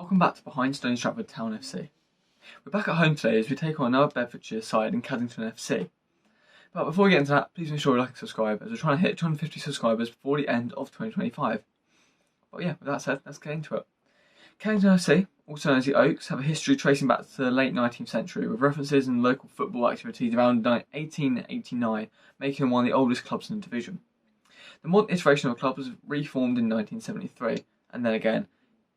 Welcome back to Behind Stony Stratford Town FC. We're back at home today as we take on another Bedfordshire side in Caddington FC. But before we get into that, please make sure you like and subscribe as we're trying to hit 250 subscribers before the end of 2025. But yeah, with that said, let's get into it. Caddington FC, also known as the Oaks, have a history tracing back to the late 19th century with references in local football activities around 1889, making them one of the oldest clubs in the division. The modern iteration of the club was reformed in 1973 and then again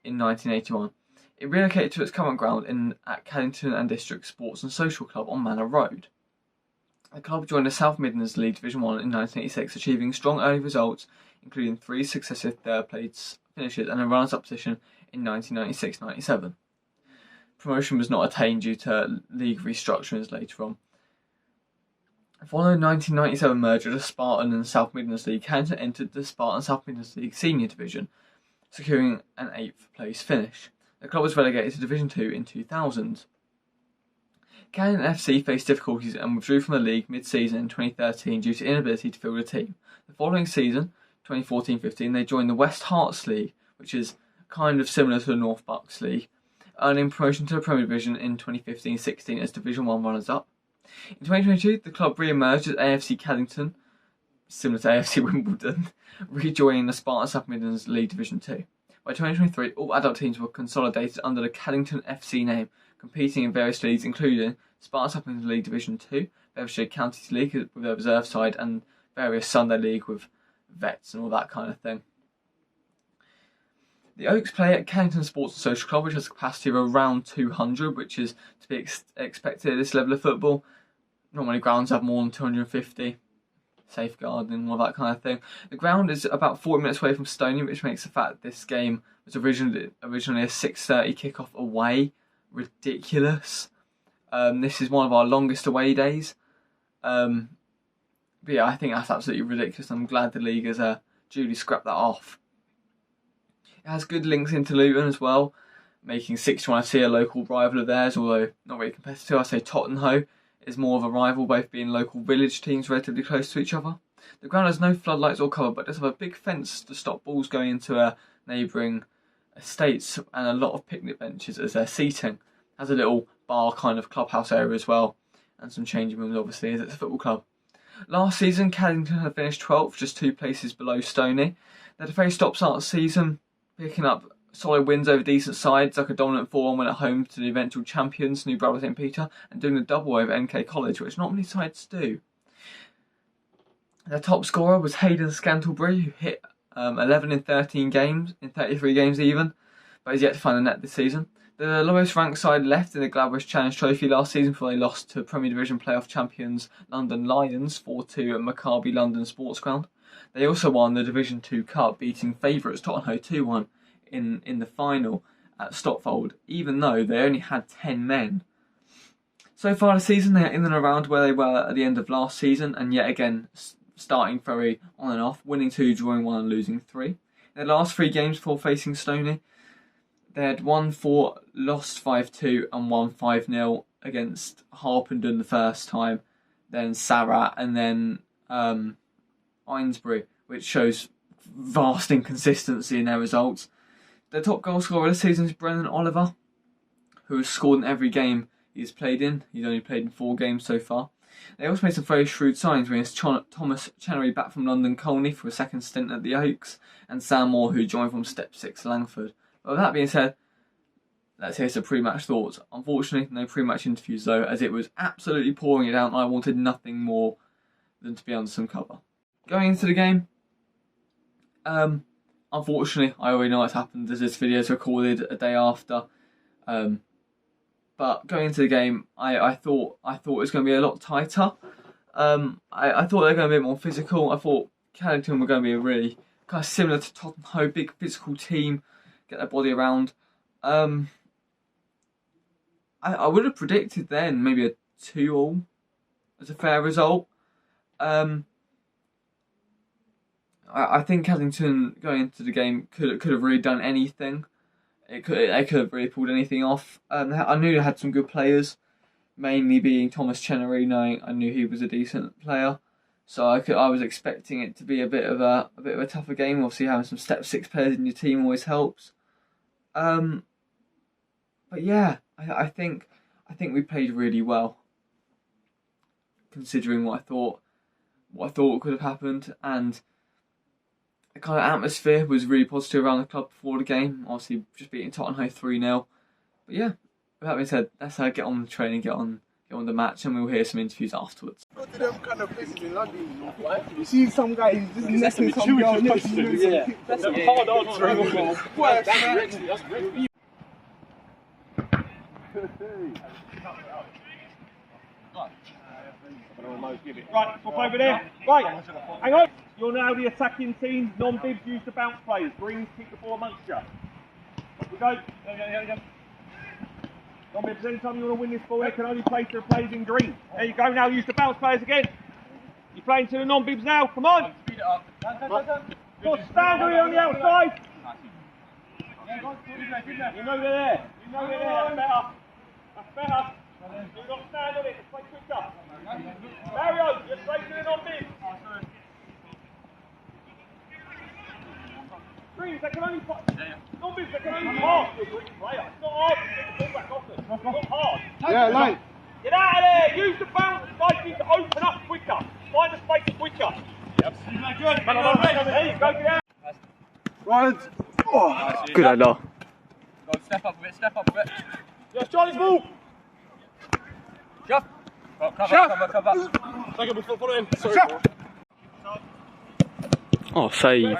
in 1981. It relocated to its current ground at Caddington and District Sports and Social Club on Manor Road. The club joined the South Midlands League Division 1 in 1986, achieving strong early results, including 3 successive third-place finishes and a runners-up position in 1996-97. Promotion was not attained due to league restructurings later on. Following the 1997 merger of the Spartan and South Midlands League, Caddington entered the Spartan South Midlands League Senior Division, securing an 8th place finish. The club was relegated to Division 2 in 2000. Caddington FC faced difficulties and withdrew from the league mid-season in 2013 due to inability to field a team. The following season, 2014-15, they joined the West Herts League, which is kind of similar to the North Bucks League, earning promotion to the Premier Division in 2015-16 as Division 1 runners-up. In 2022, the club re-emerged as AFC Caddington, similar to AFC Wimbledon, rejoining the Spartan South Midlands League Division 2. By 2023, all adult teams were consolidated under the Caddington FC name, competing in various leagues including Spartan South Midlands League Division 2, Bedfordshire Counties League with their reserve side, and various Sunday League with vets and all that kind of thing. The Oaks play at Caddington Sports and Social Club, which has a capacity of around 200, which is to be expected at this level of football. Not many grounds have more than 250. Safeguarding and all that kind of thing. The ground is about 40 minutes away from Stony, which makes the fact that this game was originally a 6:30 kickoff away ridiculous. This is one of our longest away days. But yeah, I think that's absolutely ridiculous. I'm glad the league has duly scrapped that off. It has good links into Luton as well, making 6-1 FC a local rival of theirs, although not really competitive. I say Tottenham is more of a rival, both being local village teams relatively close to each other. The ground has no floodlights or cover, but does have a big fence to stop balls going into neighbouring estates and a lot of picnic benches as their seating. It has a little bar kind of clubhouse area as well, and some changing rooms obviously as it's a football club. Last season, Caddington had finished 12th, just 2 places below Stony. They had a very stop-start season, picking up solid wins over decent sides, like a dominant 4-1 win at home to the eventual champions, New Brother St Peter, and doing the double over NK College, which not many sides do. Their top scorer was Hayden Scantlebury, who hit 11 in 13 games, in 33 games even, but has yet to find the net this season. The lowest ranked side left in the Gladwish Challenge Trophy last season before they lost to Premier Division playoff champions London Lions 4-2 at Maccabi London Sports Ground. They also won the Division 2 Cup, beating favourites Tottenham 2-1 in the final at Stotfold, even though they only had 10 men. So far this season, they're in and around where they were at the end of last season, and yet again starting very on and off, winning 2, drawing 1 and losing 3. In their last 3 games before facing Stony, they had won 4, lost 5-2 and won 5-0 against Harpenden the first time, then Sarat and then Ainsbury, which shows vast inconsistency in their results. Their top goal scorer this season is Brennan Oliver, who has scored in every game he's played in. He's only played in 4 games so far. They also made some very shrewd signings, bringing Thomas Chenery back from London Colney for a second stint at the Oaks, and Sam Moore, who joined from Step 6 Langford. But with that being said, let's hear some pre-match thoughts. Unfortunately, no pre-match interviews though, as it was absolutely pouring it down and I wanted nothing more than to be under some cover. Going into the game, unfortunately, I already know what's happened as this video is recorded a day after. But going into the game, I thought it was going to be a lot tighter. I thought they were going to be a bit more physical. I thought Caddington were going to be a really kind of similar to Tottenham, big physical team, get their body around. I would have predicted then maybe a 2-2 as a fair result. I think Caddington going into the game could have really done anything. They could have really pulled anything off. I knew they had some good players, mainly being Thomas Chenery. I knew he was a decent player, so I was expecting it to be a bit of a tougher game. Obviously, having some Step 6 players in your team always helps. But yeah, I think we played really well, considering what I thought could have happened, and the kind of atmosphere was really positive around the club before the game. Obviously, just beating Tottenham 3-0. But yeah, with that being said, let's get on the training, get on the match, and we'll hear some interviews afterwards. Go to them kind of places in London, you see some guy who's just necking some girl next to you. Yeah, that's a hard answer. That's great. Right, swap over there. Right, hang on. You're now the attacking team. Non-bibs use the bounce players. Greens keep the ball amongst you. We go. Go. Non-bibs, anytime you want to win this ball, you can only play to the players in green. There you go. Now use the bounce players again. You're playing to the non-bibs now. Come on. Speed it up. Got Stanley on the outside. You know they're there. That's better. That's better. You've got to stand on it. Let's play quicker. Mario, you're straight to the non-bibs. Greens, they can only non-bibs, they can only pass to a green player. It's not hard to get the ball back off them. It's not hard. Yeah, like. Get out of there. Use the bounce. Guys need to open up quicker. Find the space quicker. Yep. Good. There you go. Get out. Right. Oh. Good idea. Go step up a bit. Yes, Charlie's ball. Shove. Cover. Take it before following. Sorry. Oh, save.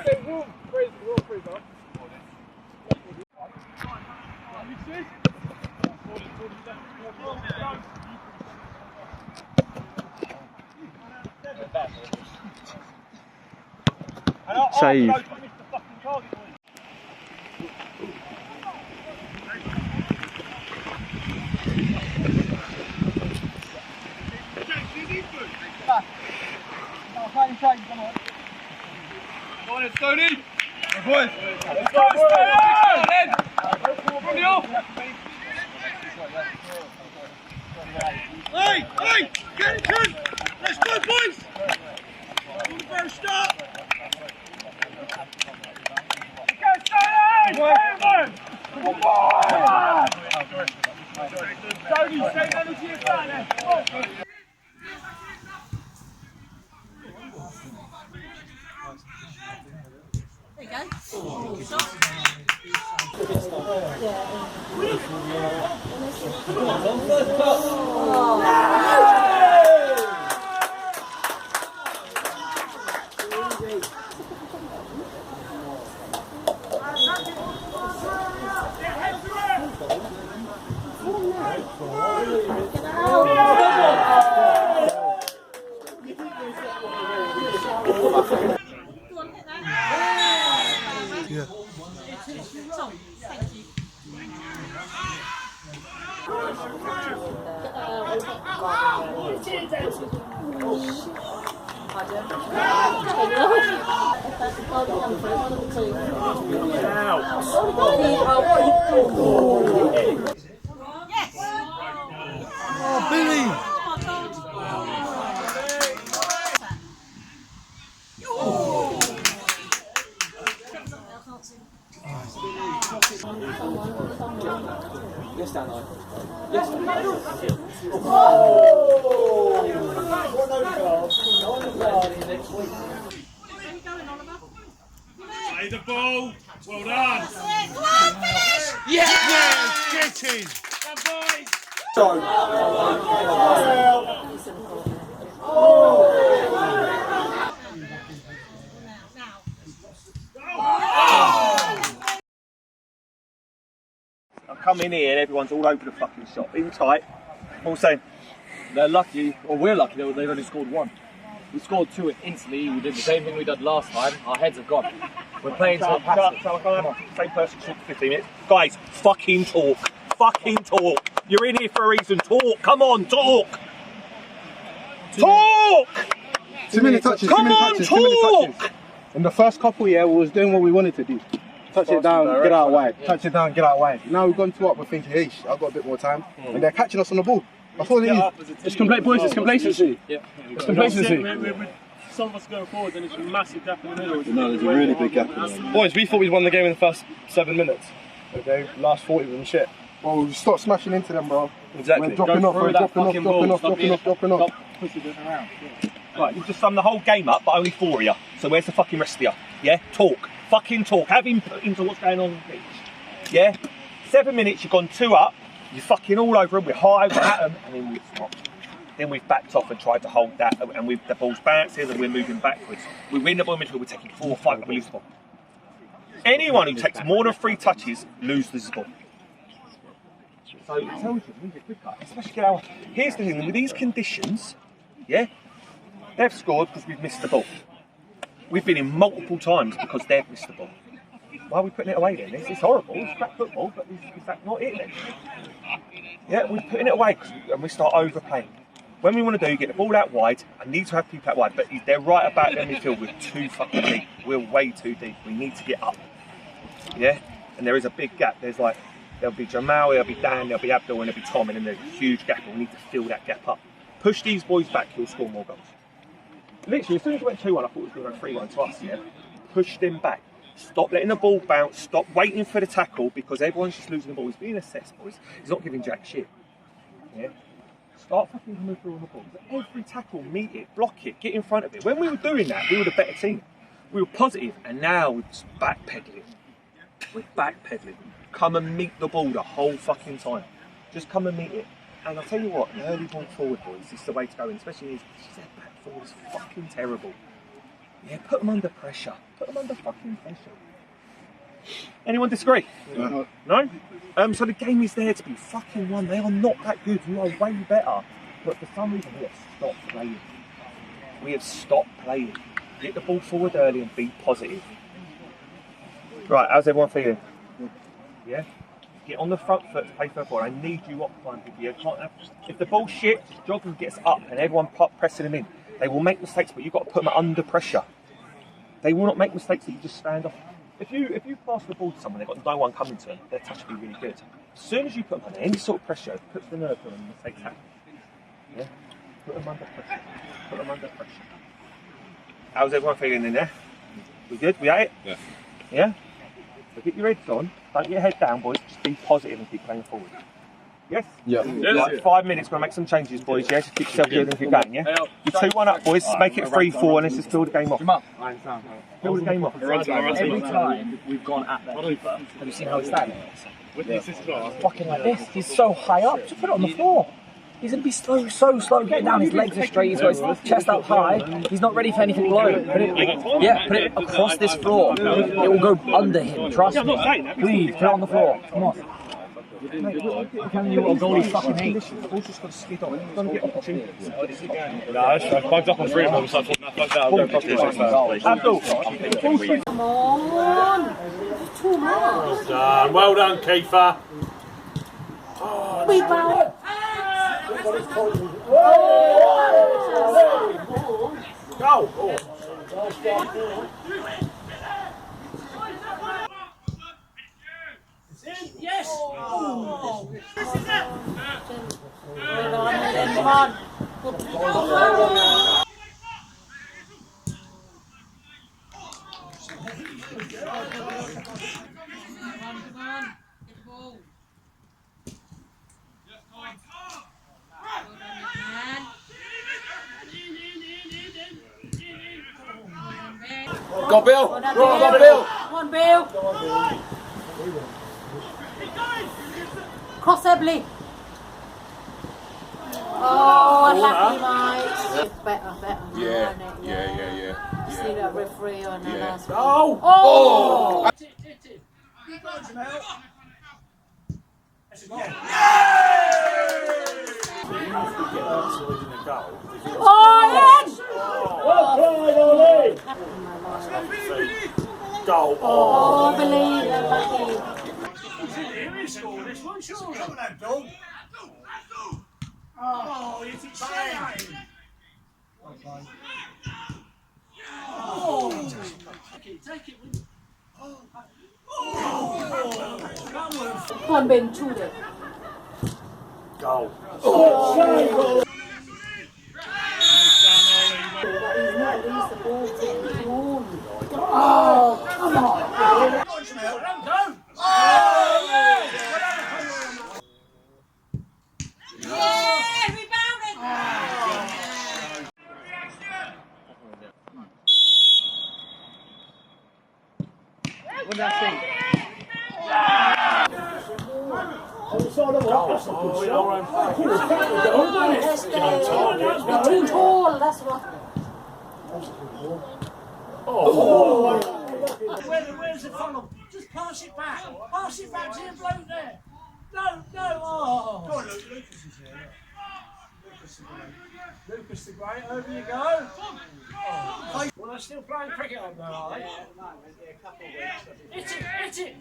Save. Go on, Stony. Boys. Let's go, Stony. From the off. Hey, get it, turn. Let's go, boys. On the first stop. Go, Stony. Come on. Stony, save energy as well then. There you go. Oh, Billy! Yes, Dan. Yes. Play the ball. Well done. Yes! Get in! I come in here and everyone's all over the fucking shop, in tight. All saying they're lucky, or we're lucky, they've only scored one. We scored two instantly. We did the same thing we did last time. Our heads have gone. We're playing to the same person shoot for 15 minutes. Guys, fucking talk. Fucking talk. You're in here for a reason. Talk. Come on, talk. Talk. 2 minute touches. Come on, talk. In the first couple, we was doing what we wanted to do. Touch it down, get out wide. Touch it down, get out wide. Now we've gone 2 up, we're thinking, hey, I've got a bit more time. And they're catching us on the ball. That's all it is. It's boys, it's complacency. Yeah. It's complacency. Some of us go forward and it's a massive gap in the middle. No, there's a really big gap in the middle. Boys, we thought we'd won the game in the first 7 minutes. Okay, last 40 of them shit. Well, you stop smashing into them, bro. Exactly. We're dropping off, we're dropping off. Pushing it around. Right, you've just summed the whole game up, but only 4 of you. So where's the fucking rest of you? Yeah? Talk. Fucking talk. Have input into what's going on the pitch. Yeah? 7 minutes, you've gone 2 up, you're fucking all over them, we're high, we're at them, and then we've stopped. Then we've backed off and tried to hold that, and the ball's bouncing and we're moving backwards. We win the ball in midfield, we're taking 4 or 5, and we lose the ball. Anyone who takes more than 3 touches loses the ball. So it tells you, move it quicker, especially our. Here's the thing, with these conditions, yeah, they've scored because we've missed the ball. We've been in multiple times because they've missed the ball. Why are we putting it away then? It's horrible, it's crap football, but is that not it then? Yeah, we're putting it away and we start overplaying. When we want to do, get the ball out wide, I need to have people out wide, but they're right about their midfield, we're too fucking deep. We're way too deep, we need to get up. Yeah, and there is a big gap. There's like, there'll be Jamal, there'll be Dan, there'll be Abdul, and there'll be Tom, and then there's a huge gap, and we need to fill that gap up. Push these boys back, you'll score more goals. Literally, as soon as we went 2-1, I thought it was going to go 3-1 to us, yeah? Push them back. Stop letting the ball bounce, stop waiting for the tackle, because everyone's just losing the ball. He's being assessed, boys. He's not giving jack shit. Yeah? Start fucking coming through on the ball. Every tackle, meet it, block it, get in front of it. When we were doing that, we were the better team. We were positive, and now we're just backpedaling. We're backpedaling. Come and meet the ball the whole fucking time. Just come and meet it. And I'll tell you what, an early ball forward, boys, is the way to go, and especially his back forward is fucking terrible. Yeah, put them under pressure. Put them under fucking pressure. Anyone disagree? No? So the game is there to be fucking won. They are not that good. We are way better. But for some reason, we have stopped playing. We have stopped playing. Get the ball forward early and be positive. Right, how's everyone feeling? Yeah? Get on the front foot to play football. I need you up front. If the ball's shit, just jog and gets up and everyone pressing them in. They will make mistakes, but you've got to put them under pressure. They will not make mistakes if you just stand off. If you pass the ball to someone, they've got no one coming to them, their touch will be really good. As soon as you put them under any sort of pressure, it puts the nerve on them and mistakes happen. Yeah? Put them under pressure. Put them under pressure. How's everyone feeling in there? We good? We at it? Yeah. Yeah? So get your heads on, don't get your head down, boys, just be positive and keep playing forward. Yes? Yeah. Like 5 minutes, we're going to make some changes, boys, yeah? Just keep yourself good and keep going, yeah? You're 2-1 up, boys, make it 3-4 and let's just fill the game off. Fill the game off. Every time we've gone at that keeper, have you seen how he's standing? Fucking like this, he's so high up, just put it on the floor. He's going to be so slow getting down, his legs are straight, he's got his chest up high, he's not ready for anything low. Put it across this floor, it will go under him, trust me. Please, put it on the floor, come on. I'm telling you what a goalie fucking hates. The ball's just got to skid on, it's going to get opportunities. No, I bugged up on 3 of them, so I thought, no, fuck that, I'll go across this. Abdul! Come on! Too much. Well done, Kiefer. We bow. Go! Yes! Oh. Come on. Go, Bill! Go, Bill! Come on, Bill! Cross Ebley! Oh, unlucky, mate. Better. Yeah. See that referee on the last one. Oh! Goal! Oh, believe it, lucky. Oh, you keep saying. Take it. Come on, Ben, shoot it. Goal. Oh, he's not at least the ball team. Oh, come on. Too tall, that's what. Where's the funnel? Just pass it back. Pass it back to the bloke there. No. Oh. Go on, Lucas is here. Lucas the Great, over you go. Oh. Well, they're still playing cricket on there, are they? Hit it!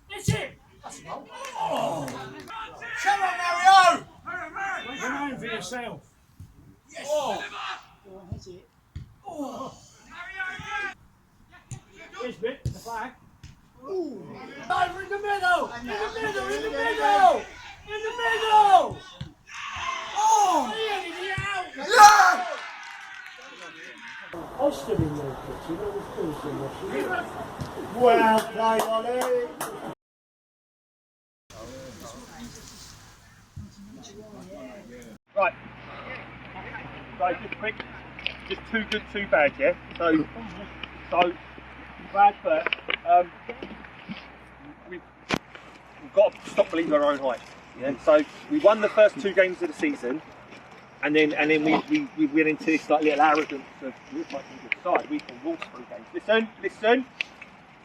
Hit it! That's a goal. Oh. Come on, Mario! Make a name for yourself. Yes! Oh. Hit it. Oh. Here's Bit, the flag. Ooh. Over in the middle! In the middle! Oh! He out! Yeah! I stood in there, you know, well played, Ollie! Right. So just quick, just too good, too bad, yeah? So bad, but we've got to stop believing our own height. Yeah. So we won the first 2 games of the season, and then we went into this like little arrogance of we're quite a good side. We can walk through games. Listen.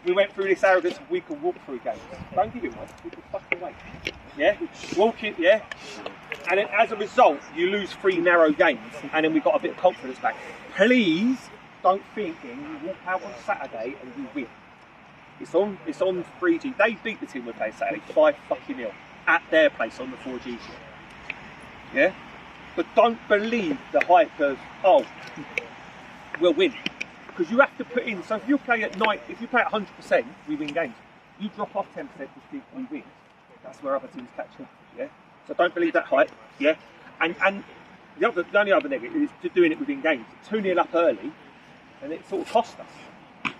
We went through this arrogance of we can walk through games. Don't give it much. We can fucking wait. Yeah. Walk it. Yeah. And then as a result, you lose 3 narrow games, and then we got a bit of confidence back. Please don't think you walk out on Saturday and you win. It's on 3G. They beat the team we played Saturday 5-0 at their place on the 4G. Yeah? But don't believe the hype of, oh, we'll win. Because you have to put in, so if you play at 100%, we win games. You drop off 10% to think we win. That's where other teams catch up. Yeah? So don't believe that hype. Yeah? And the only other negative is doing it within games. 2-0 up early, and it sort of cost us.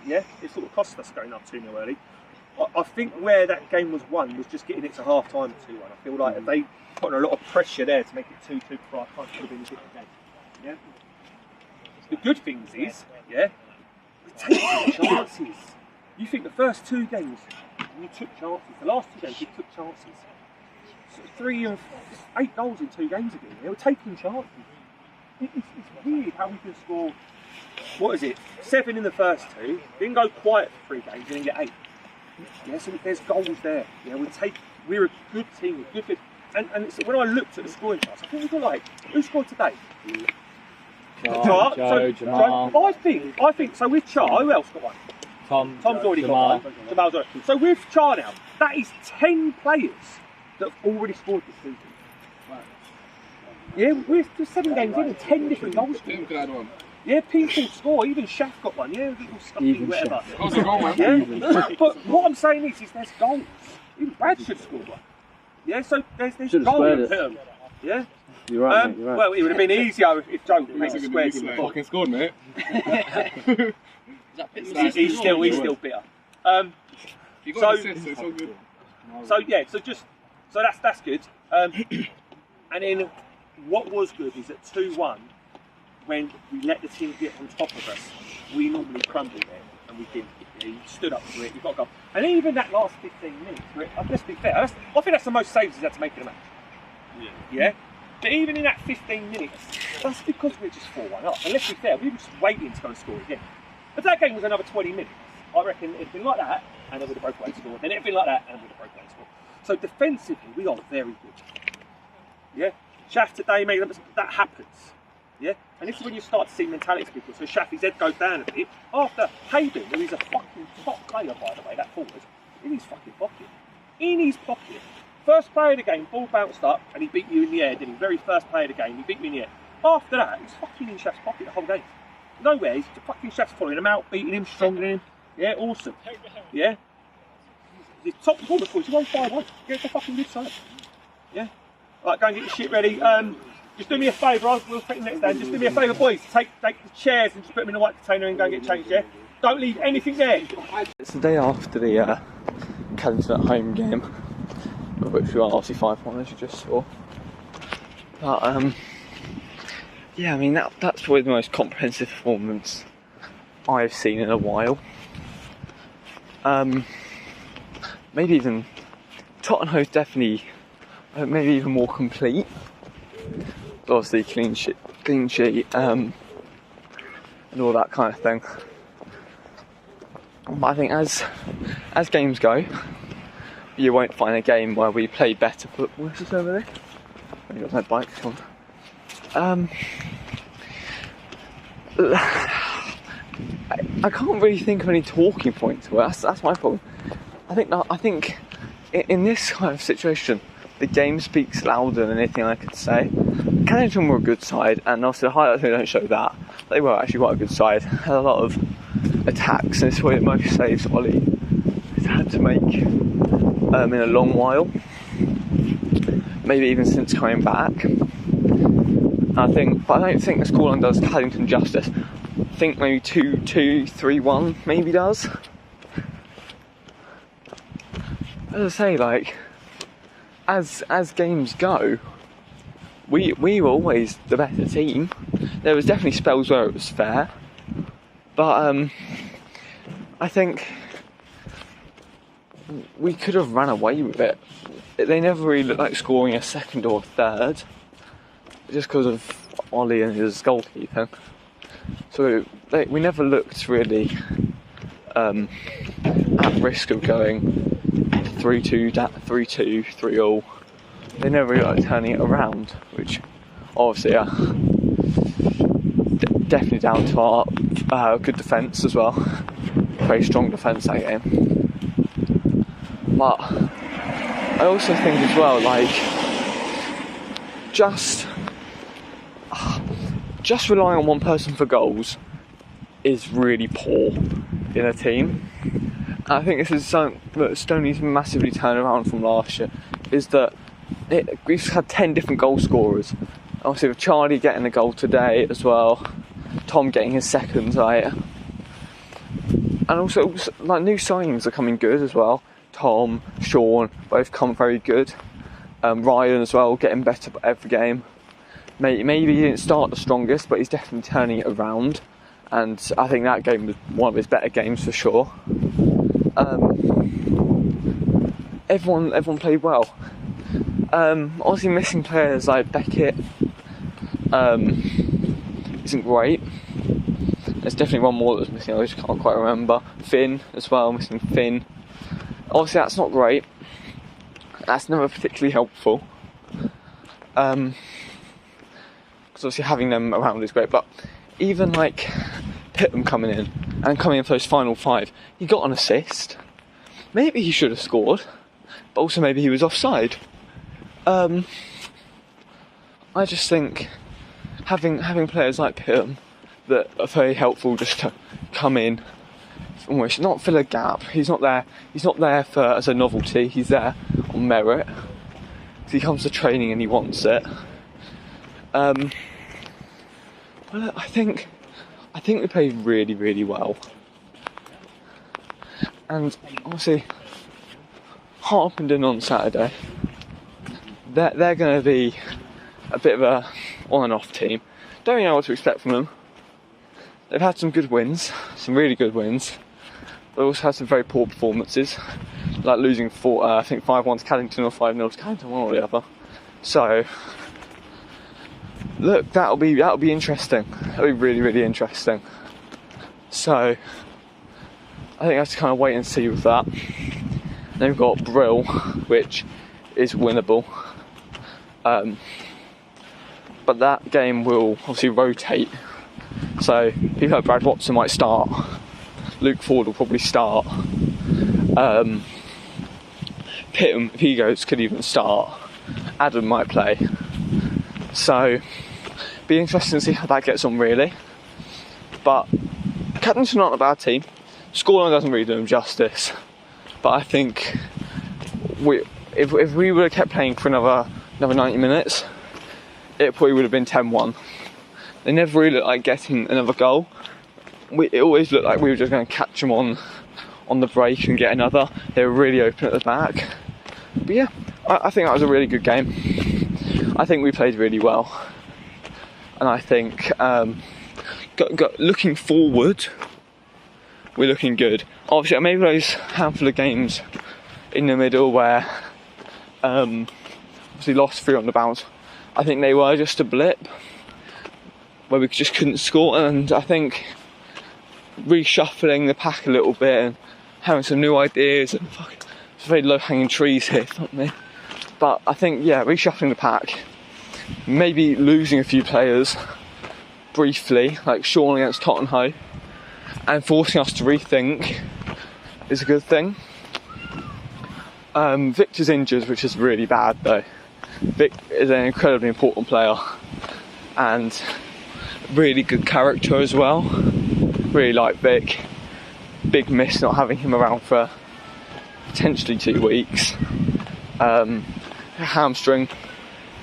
Yeah? It sort of cost us going up 2-0 early. I think where that game was won was just getting it to half time at 2-1. I feel like if they put a lot of pressure there to make it 2-2 for half time, it could have been a different game. Yeah? The good things is, yeah, we take chances. You think the first 2 games we took chances. The last 2 games we took chances. So 8 goals in 2 games again. They were taking chances. It's weird how we can score. What is it? 7 in the first 2, then go quiet for 3 games, and then get 8. Yeah, so there's goals there. Yeah, we're a good team, a good. And when I looked at the scoring charts, I think we got like, who scored today? Joe, Jamal. I think so. With Char, who else got one? Tom's already got one. Jamal's already. So with Char now, that is 10 players that have already scored this season. Yeah, we're 7 games in and 10 different goals. Yeah, people score. Even Shaf got one. Yeah, little stuffy, whatever. Yeah, but what I'm saying is there's goals. Even Brad should score one. Yeah, so there's goals. Yeah. You're right, mate, you're right. Well, it would have been easier if Joe made a square game. Fucking scored, mate. He's still bitter. You got an assist, so it's all good. So yeah, so that's good. And then what was good is at 2-1, when we let the team get on top of us, we normally crumbled there, and we didn't. You stood up to it. You got to go. And even that last 15 minutes, let's be fair. I think that's the most saves he's had to make in a match. Yeah. But even in that 15 minutes, that's because we're just 4-1 up. And let's be fair, we were just waiting to go and score again. If that game was another 20 minutes, I reckon it'd been like that, and it would have broke away and scored. Then it'd been like that, and it would have broke away and scored. So defensively, we are very good. Yeah. Shaf today made that happens. Yeah. And this is when you start to see mentality of people. So Shaf's head goes down a bit after Hayden, who is a fucking top player, by the way, that forward, in his fucking pocket. In his pocket. First play of the game, ball bounced up, and he beat you in the air, didn't he? Very first play of the game, he beat me in the air. After that, he's fucking in Shaf's pocket the whole game. Nowhere, he's fucking Shaf's following him out, beating him, stronging him. Yeah, awesome. Yeah. He's top performer for us, he won 5-1. Yeah, it's a fucking good side. Yeah. Right, go and get your shit ready. Just do me a favour, we'll take the next down. Just do me a favour, boys. Take the chairs and just put them in the white container and go and get changed, yeah? Don't leave anything there. It's the day after the Kensington at home game, of which we won obviously 5-1 as you just saw. But yeah, I mean that's probably the most comprehensive performance I've seen in a while. Maybe even Tottenham is definitely maybe even more complete. Obviously clean sheet, and all that kind of thing. But I think as games go, you won't find a game where we play better football. What's this over there? You got my bike on. I can't really think of any talking points. That's my problem. I think in this kind of situation, the game speaks louder than anything I could say. Cannington were a good side, and also the highlights don't show that. They were actually quite a good side. Had a lot of attacks, and it's probably the most saves Ollie has had to make in a long while. Maybe even since coming back. But I don't think the scoreline does Cannington justice. I think maybe 2-2, 3-1 maybe does. As I say, like, as games go, we were always the better team. There was definitely spells where it was fair, but I think we could have run away with it. They never really looked like scoring a second or a third, just because of Ollie and his goalkeeper. So we never looked really at risk of going 3-2, 3-2, 3-0. They never really like turning it around, which obviously definitely down to our good defence as well. Very strong defence that game. But I also think as well, like, just relying on one person for goals is really poor in a team. And I think this is something that Stoney's massively turned around from last year, is that we've had 10 different goal scorers. Obviously with Charlie getting a goal today as well, Tom getting his second, right? And also like new signings are coming good as well. Tom, Sean, both come very good. Ryan as well, getting better every game. Maybe he didn't start the strongest, but he's definitely turning it around. And I think that game was one of his better games for sure. Everyone played well. Obviously missing players like Beckett isn't great. There's definitely one more that was missing, I just can't quite remember. Finn as well, missing Finn. Obviously that's not great. That's never particularly helpful. Because obviously having them around is great, but even like Pitman coming in for those final 5, he got an assist. Maybe he should have scored, but also maybe he was offside. I just think having players like Pitman that are very helpful just to come in, almost not fill a gap. He's not there for as a novelty. He's there on merit. He comes to training and he wants it. Well, I think we played really, really well. And obviously, Harpenden on Saturday, they're going to be a bit of a on and off team. Don't really know what to expect from them. They've had some good wins, some really good wins. They also had some very poor performances, like losing 5-1 to Cannington or 5-0 to Cannington, one or the other. So, look, that'll be interesting. That'll be really, really interesting. So, I think I have to kind of wait and see with that. Then we've got Brill, which is winnable. But that game will obviously rotate. So people like Brad Watson might start. Luke Ford will probably start. Pitman, if he goes, could even start. Adam might play. So be interesting to see how that gets on really. But Cannington's not a bad team. Scoreline doesn't really do them justice. But I think if we would have kept playing for another 90 minutes, it probably would have been 10-1. They never really looked like getting another goal. It always looked like we were just going to catch them on the break and get another. They were really open at the back. But yeah, I think that was a really good game. I think we played really well. And I think looking forward, we're looking good. Obviously, maybe those handful of games in the middle where Obviously lost 3 on the bounce. I think they were just a blip where we just couldn't score, and I think reshuffling the pack a little bit and having some new ideas, and it's very low hanging trees here, not me. But I think, yeah, reshuffling the pack, maybe losing a few players briefly, like Sean against Tottenham, and forcing us to rethink is a good thing. Victor's injured, which is really bad though. Vic is an incredibly important player and really good character as well. Really like Vic. Big miss not having him around for potentially 2 weeks. Hamstring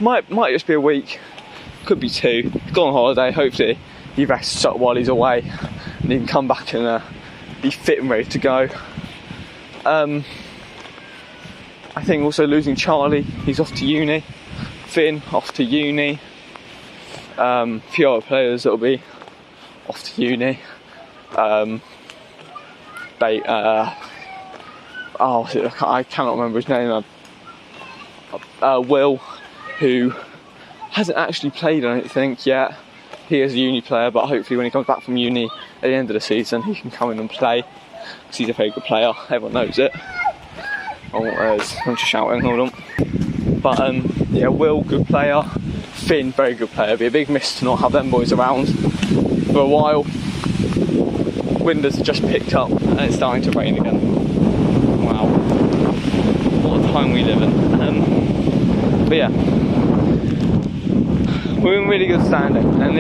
might just be a week, could be 2. He's gone on holiday. Hopefully he rests up while he's away and he can come back and be fit and ready to go. I think also losing Charlie, he's off to uni. Finn off to uni. A few other players that'll be off to uni. I cannot remember his name. Will, who hasn't actually played, I don't think, yet. He is a uni player, but hopefully when he comes back from uni at the end of the season, he can come in and play, because he's a very good player. Everyone knows it. Oh, there's I'm just shouting, hold on. But yeah, Will, good player. Finn, very good player. It'd be a big miss to not have them boys around for a while. Wind has just picked up and it's starting to rain again. Wow, what a time we live in. But yeah, we're in really good standing, and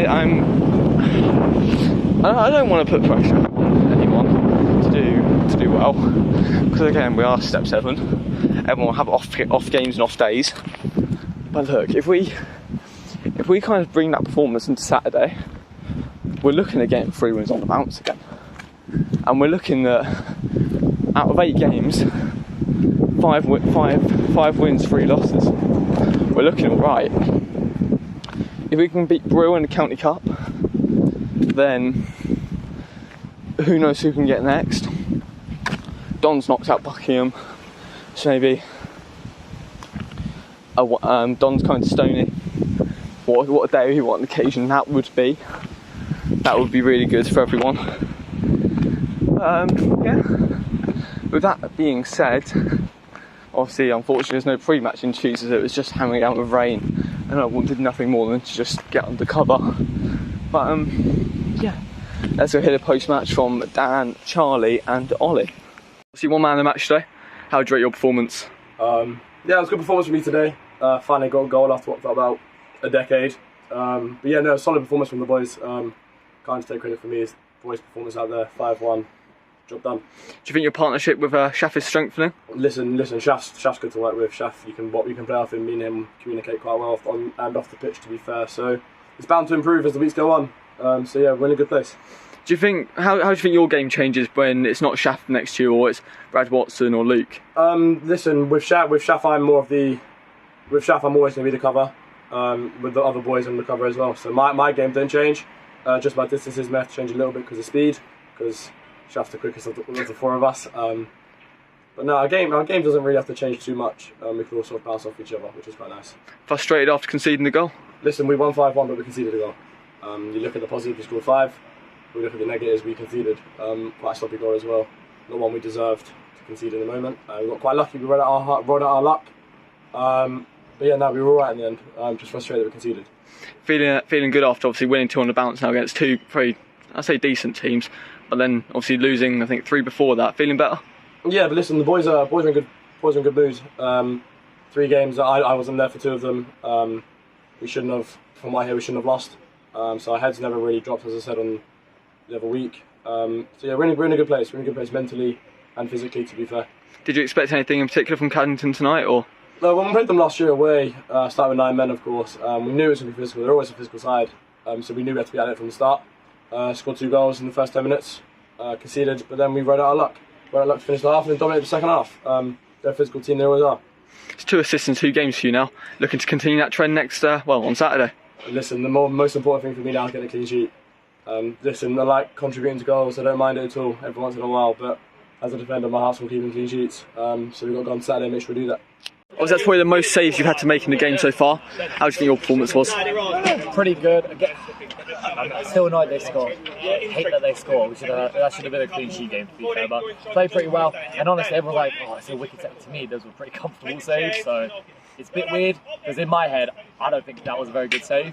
I don't want to put pressure on anyone to do well, because again, we are step 7. Everyone will have off games and off days. But look, if we kind of bring that performance into Saturday, we're looking at getting 3 wins on the bounce again, and we're looking at, out of 8 games, 5 wins, 3 losses. We're looking all right. If we can beat Brew in the County Cup, then who knows who can get next. Don's knocked out Buckingham, so maybe Don's coming to Stony. What a day, what an occasion that would be. That would be really good for everyone. Yeah. With that being said, obviously, unfortunately, there's no pre-match in Tuesday, so it was just hammering down with rain, and I wanted nothing more than to just get under cover. But yeah, let's go hear the post-match from Dan, Charlie, and Ollie. See, one man of the match today. How would you rate your performance? Yeah, it was a good performance for me today. Finally got a goal after what felt about a decade. But yeah, no, solid performance from the boys. Can't take credit for me. It's boys' performance out there. 5-1. Job done. Do you think your partnership with Shaf is strengthening? Listen, Shaf's good to work with. Shaf, you can play off him. Me and him communicate quite well on and off the pitch, to be fair. So it's bound to improve as the weeks go on. So yeah, we're in a good place. Do you think how do you think your game changes when it's not Shaf next to you, or it's Brad Watson or Luke? Listen, with Shaf, I'm always going to be the cover. With the other boys on the cover as well. So my game don't change. Just my distances may have to change a little bit because of speed, because Shaf's the quickest of the 4 of us. But no, our game doesn't really have to change too much. We can all sort of bounce off each other, which is quite nice. Frustrated after conceding the goal? Listen, we won 5-1, but we conceded a goal. You look at the positive, we scored 5. We look at the negatives, we conceded quite a sloppy goal as well. Not one we deserved to concede in the moment. We got quite lucky, we rode out our luck. But yeah, no, we were alright in the end. I'm just frustrated that we conceded. Feeling good after obviously winning 2 on the bounce now against 2 pretty, I'd say, decent teams. But then obviously losing, I think, 3 before that. Feeling better? Yeah, but listen, the boys are in good mood. 3 games, I wasn't there for 2 of them. We shouldn't have, from what I hear, we shouldn't have lost. So our heads never really dropped, as I said on the other week. So yeah, we're in a good place. We're in a good place mentally and physically, to be fair. Did you expect anything in particular from Caddington tonight, or? No, when we played them last year away, starting with 9 men, of course, we knew it was going to be physical. They're always a physical side, so we knew we had to be at it from the start. Scored 2 goals in the first 10 minutes, conceded, but then we rode out our luck. Rode out luck to finish the half and then dominated the second half. They're a physical team, they always are. It's 2 assists in 2 games for you now. Looking to continue that trend next, on Saturday. Listen, the most important thing for me now is getting a clean sheet. Listen, I like contributing to goals, I don't mind it at all, every once in a while, but as a defender, my heart's on keeping clean sheets. So we've got to go on Saturday and make sure we do that. Obviously, that's probably the most saves you've had to make in the game so far. How do you think your performance was? Pretty good. Again, I'm still annoyed they scored. I hate that they scored. That should have been a clean sheet game, to be fair. But played pretty well. And honestly, everyone's like, oh, it's a wicked save. To me, those were pretty comfortable saves. So it's a bit weird, because in my head, I don't think that was a very good save.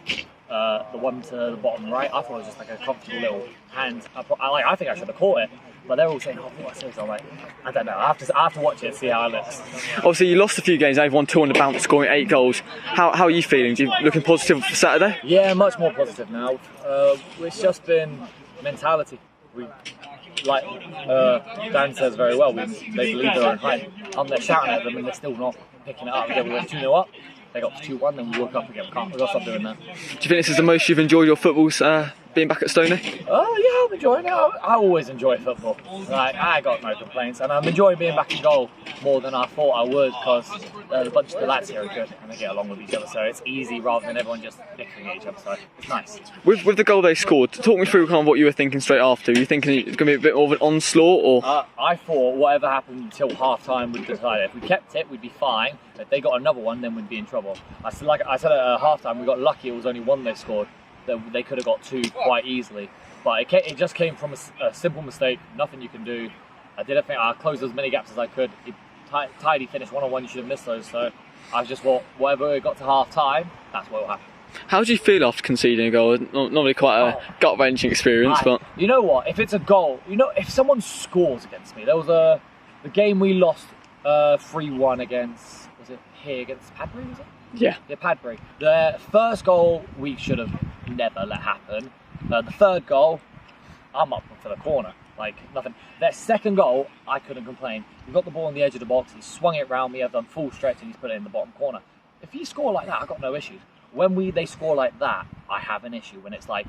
The one to the bottom right, I thought it was just like a comfortable little hand. I think I should have caught it. But they're all saying, oh, what saves? I'm like, I don't know. I have to watch it and see how it looks. Obviously, you lost a few games. Now you've won 2 on the bounce, scoring 8 goals. How are you feeling? Do you looking positive for Saturday? Yeah, much more positive now. It's just been mentality. We, like Dan says very well, they believe their own hype. I'm there shouting at them and they're still not picking it up. Again, we went 2-0 up. They got to 2-1, then we woke up again. We've got to stop doing that. Do you think this is the most you've enjoyed your footballs being back at Stony? Oh yeah, I'm enjoying it. I always enjoy football. Like, I got no complaints, and I'm enjoying being back in goal more than I thought I would, because a bunch of the lads here are good and they get along with each other, so it's easy rather than everyone just bickering at each other. So it's nice. With the goal they scored, talk me through kind of what you were thinking straight after. Were you thinking it's going to be a bit more of an onslaught, or? I thought whatever happened until half time would decide. If we kept it, we'd be fine. If they got another one, then we'd be in trouble. I said at half time, we got lucky. It was only 1 they scored. They could have got 2 quite easily, but it just came from a simple mistake. Nothing you can do. I didn't think I closed as many gaps as I could. Tidy finish 1-on-1. You should have missed those. So I just thought whatever it got to half time, that's what will happen. How do you feel after conceding a goal? Not really quite a gut-wrenching experience, but you know what? If it's a goal, if someone scores against me, there was the game we lost 3-1 against. Was it here against Padbury? Was it? Yeah, Padbury. The first goal we should have never let happen. The third goal, I'm up for the corner, like nothing. Their second goal, I couldn't complain. We got the ball on the edge of the box, he swung it round me, I've done full stretch and he's put it in the bottom corner. If you score like that, I've got no issues. When they score like that, I have an issue, when it's like,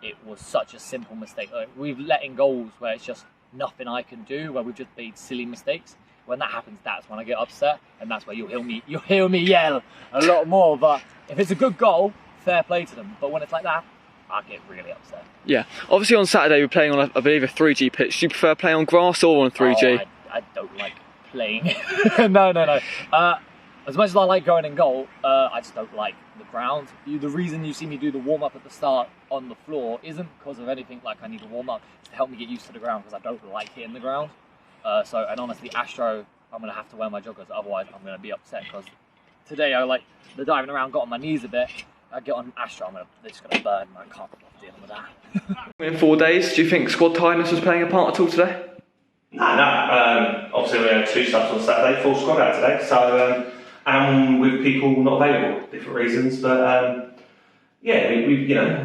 it was such a simple mistake. Like, we've let in goals where it's just nothing I can do, where we've just made silly mistakes. When that happens, that's when I get upset, and that's where you'll hear me yell a lot more. But if it's a good goal, fair play to them. But when it's like that, I get really upset. Yeah. Obviously on Saturday we're playing on, I believe, a 3G pitch. Do you prefer playing on grass or on 3G? Oh, I don't like playing. No. As much as I like going in goal, I just don't like the ground. The reason you see me do the warm-up at the start on the floor isn't because of anything like I need to warm up. It's to help me get used to the ground, because I don't like hitting the ground. And honestly, Astro, I'm going to have to wear my joggers, otherwise I'm going to be upset, because today I like the diving around, got on my knees a bit. I get on Astro, they're just going to burn, and I can't be dealing with that. In 4 days, do you think squad tiredness was playing a part at all today? No. Obviously we had 2 subs on Saturday, full squad out today, so and with people not available, different reasons, but yeah,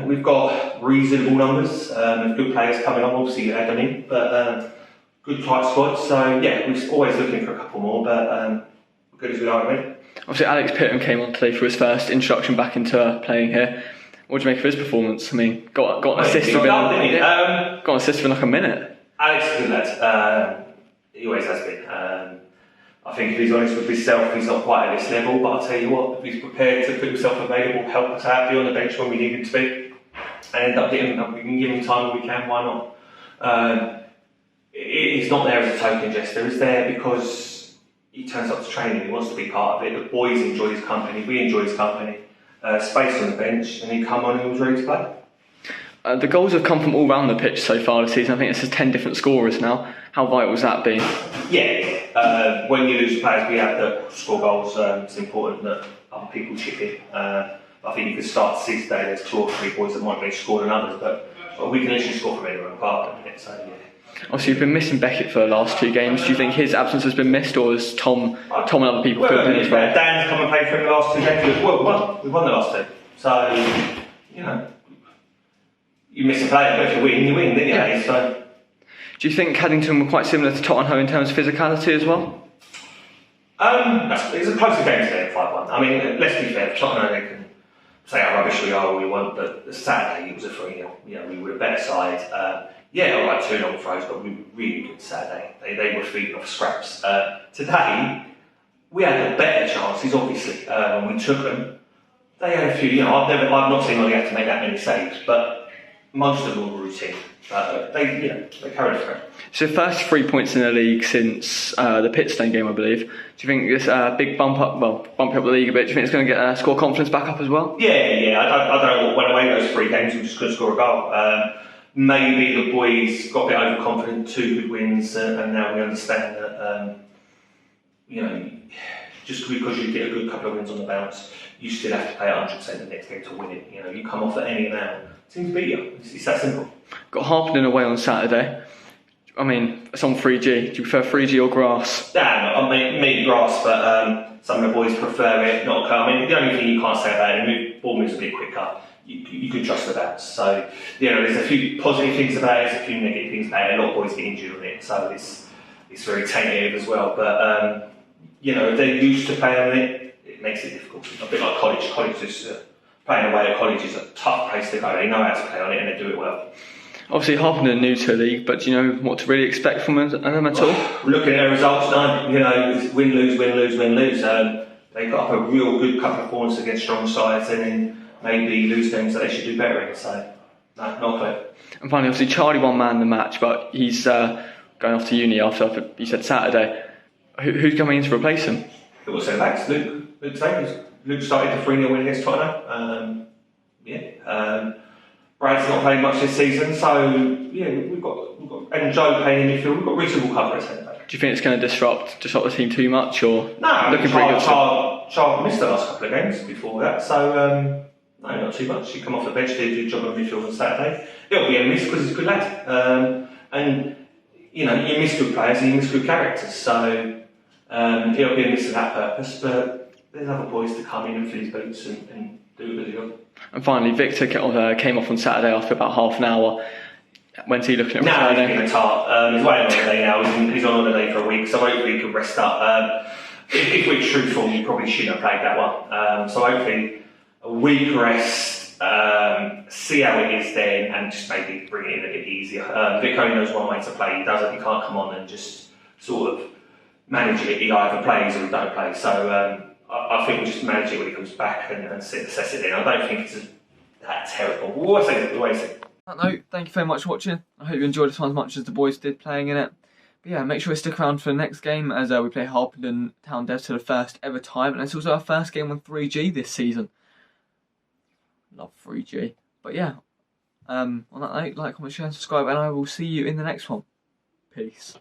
we've got reasonable numbers, good players coming on. Obviously you had them in, but good tight squad. So yeah, we're always looking for a couple more, but good as we are, mate. Obviously Alex Pitton came on today for his first introduction back into playing here. What do you make of his performance? I mean, got an assist within got an assist for like a minute. Alex is a good lad. He always has been. I think if he's honest with himself, he's not quite at this level, but I'll tell you what, if he's prepared to put himself available, help us out, be on the bench when we need him to be, and end up getting, we can give him time when we can, why not? He's not there as a token jester, he's there because he turns up to training, he wants to be part of it, the boys enjoy his company, we enjoy his company, space on the bench, and he come on and he was ready to play. The goals have come from all round the pitch so far this season. I think this is 10 different scorers now. How vital has that been? Yeah, when you lose players we have to score goals, it's important that other people chip in. I think you could start to see today there's 2 or 3 boys that might be scored than others, but we can literally score from anywhere apart at the minute, so yeah. Obviously you've been missing Beckett for the last 2 games. Do you think his absence has been missed, or has Tom and other people filled in as well? Dan's come and played for him the last 2 games. Well, we won the last 2. So, you miss a player, but if you win, didn't you? Yeah. So. Do you think Haddington were quite similar to Tottenham in terms of physicality as well? It's a closer game today, 5-1. I mean, let's be fair, Tottenham, they can say how rubbish we are all we want, but Saturday it was a 3-0. We were a better side. All right, 2-0 throws, but we were really good Saturday. They were feeding off scraps. Today, we had the better chances, obviously, when we took them. They had a few, I've not seen Ollie have to make that many saves, but most of them were routine. But they carried it through. It's the first 3 points in the league since the Pitstone game, I believe. Do you think this big bump up the league a bit? Do you think it's going to get score confidence back up as well? Yeah. I don't know what went away those 3 games. We just couldn't score a goal. Maybe the boys got a bit overconfident, 2 good wins, and now we understand that just because you get a good couple of wins on the bounce, you still have to pay 100% the next game to win it. You come off at any amount, teams beat you. It's that simple. Got Harpenden away on Saturday. I mean, it's on 3G. Do you prefer 3G or grass? I mean, maybe grass, but some of the boys prefer it. Not. I mean, the only thing you can't say about it, ball moves a bit quicker. You could trust the bounce. So, there's a few positive things about it, there's a few negative things about it. A lot of boys get injured on it, so it's very tentative as well. But if they're used to playing on it, it makes it difficult. A bit like college. College is playing away at college is a tough place to go. They know how to play on it and they do it well. Obviously, Harpenden are new to the league, but do you know what to really expect from them at all? Looking at their results now, win, lose. They got up a real good couple of performances against strong sides, and then maybe lose games that they should do better in. So, no, not clear. And finally, obviously, Charlie won man of the match, but he's going off to uni after you said Saturday. Who's coming in to replace him? It was centre backs. Luke Davies. Luke started the 3-0 win against Tottenham. Brad's not playing much this season, so we've got and Joe playing in midfield. We've got reasonable cover at centre back. Do you think it's going to disrupt the team too much, or no? Looking pretty good. Charles missed the last couple of games before that, so no, not too much. He come off the bench, did a good job on midfield on Saturday. It'll be a miss because he's a good lad, and you miss good players and you miss good characters, so it'll be a miss for that purpose. But there's other boys to come in and fill his boots and do a good job. And finally, Victor came off on Saturday after about half an hour. When's he looking at returning? He's been a tart. He's away on holiday now. He's on holiday for a week, so hopefully he can rest up. If we're truthful, you probably shouldn't have played that one. So hopefully a week rest, see how it is then, and just maybe bring it in a bit easier. Vic only knows one way to play. He can't come on and just sort of manage it. He either plays or he don't play. So I think we'll just manage it when he comes back and assess it in. I don't think it's that terrible. We'll always see. On that note, thank you very much for watching. I hope you enjoyed this one as much as the boys did playing in it. But yeah, make sure you stick around for the next game as we play Harpenden Town Devs for the first ever time. And it's also our first game on 3G this season. Love 3G. But yeah, on that note, like, comment, share and subscribe, and I will see you in the next one. Peace.